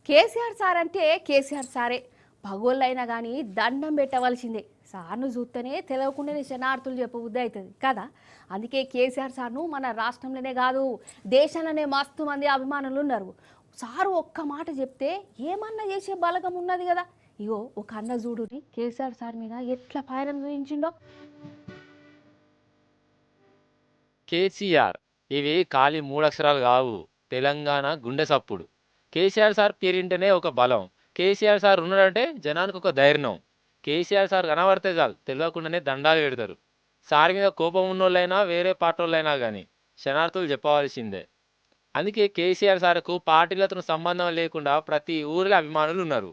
KCR sir అంటే కేసీఆర్ సారే. పగోళ్ళైనా కానీ దండం పెట్టవలసిందే. సార్ను చూస్తేనే తెలియకుండానే శనార్థులు చెప్పబుద్ధి అవుతుంది కదా. అందుకే కేసీఆర్ సార్ను మన రాష్ట్రంలోనే కాదు దేశంలోనే మస్తు మంది అభిమానులు ఉన్నారు. సారు ఒక్క మాట చెప్తే ఏమన్నా చేసే బలగం ఉన్నది కదా. ఇగో ఒక అన్న చూడుని కేసీఆర్ సార్ మీద ఎట్లా పైరం చూపించిండో. కేసీఆర్ ఇవి ఖాళీ మూడక్షరాలు కావు. తెలంగాణ గుండె సప్పుడు. కేసీఆర్ సార్ పేరింటేనే ఒక బలం. కేసీఆర్ సార్ ఉన్నాడంటే జనానికి ఒక ధైర్యం. కేసీఆర్ సార్ కనబడితే చాలు తెలియకుండానే దండాలు పెడతారు. సార్ మీద కోపం ఉన్నోళ్ళైనా వేరే పార్టీలైనా కానీ శనార్థులు చెప్పవలసిందే. అందుకే కేసీఆర్ సార్కు పార్టీలతో సంబంధం లేకుండా ప్రతి ఊరిలో అభిమానులు ఉన్నారు.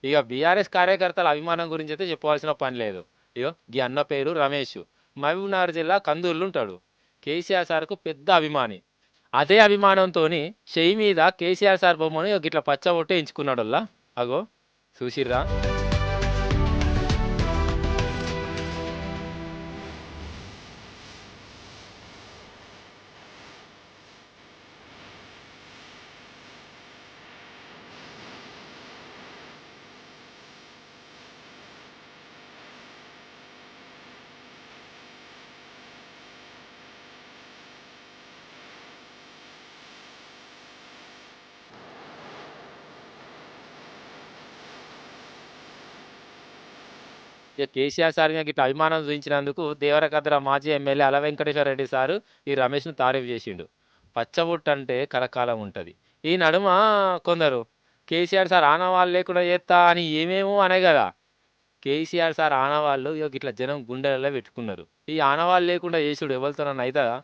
ఇక బీఆర్ఎస్ కార్యకర్తల అభిమానం గురించి అయితే చెప్పవలసిన పని లేదు. ఇగో ఈ అన్న పేరు రమేష్. మహబూబ్నగర్ జిల్లా కందూరులో ఉంటాడు. కేసీఆర్ సార్కు పెద్ద అభిమాని. అదే అభిమానంతో చెయ్యి మీద కేసీఆర్ సార్ బొమ్మను గిట్ల పచ్చబొట్టే ఎంచుకున్నాడల్లా. అగో చూసిర్రా. ఇక కేసీఆర్ సార్ మీద గిట్ల అభిమానం చూపించినందుకు దేవరకద్ర మాజీ ఎమ్మెల్యే అల వెంకటేశ్వర రెడ్డి సారు ఈ రమేష్ను తారీఫ్ చేసిండు. పచ్చబొట్టు అంటే కలకాలం ఉంటుంది. ఈ నడుమ కొందరు కేసీఆర్ సార్ ఆనవాళ్ళు లేకుండా చేస్తా అని ఏమేమో అనే కదా. కేసీఆర్ సార్ ఆనవాళ్ళు ఇక ఇట్లా జనం గుండెలలో పెట్టుకున్నారు. ఈ ఆనవాళ్ళు లేకుండా చేసుడు ఎవరితోనన్నా అవుతుందా?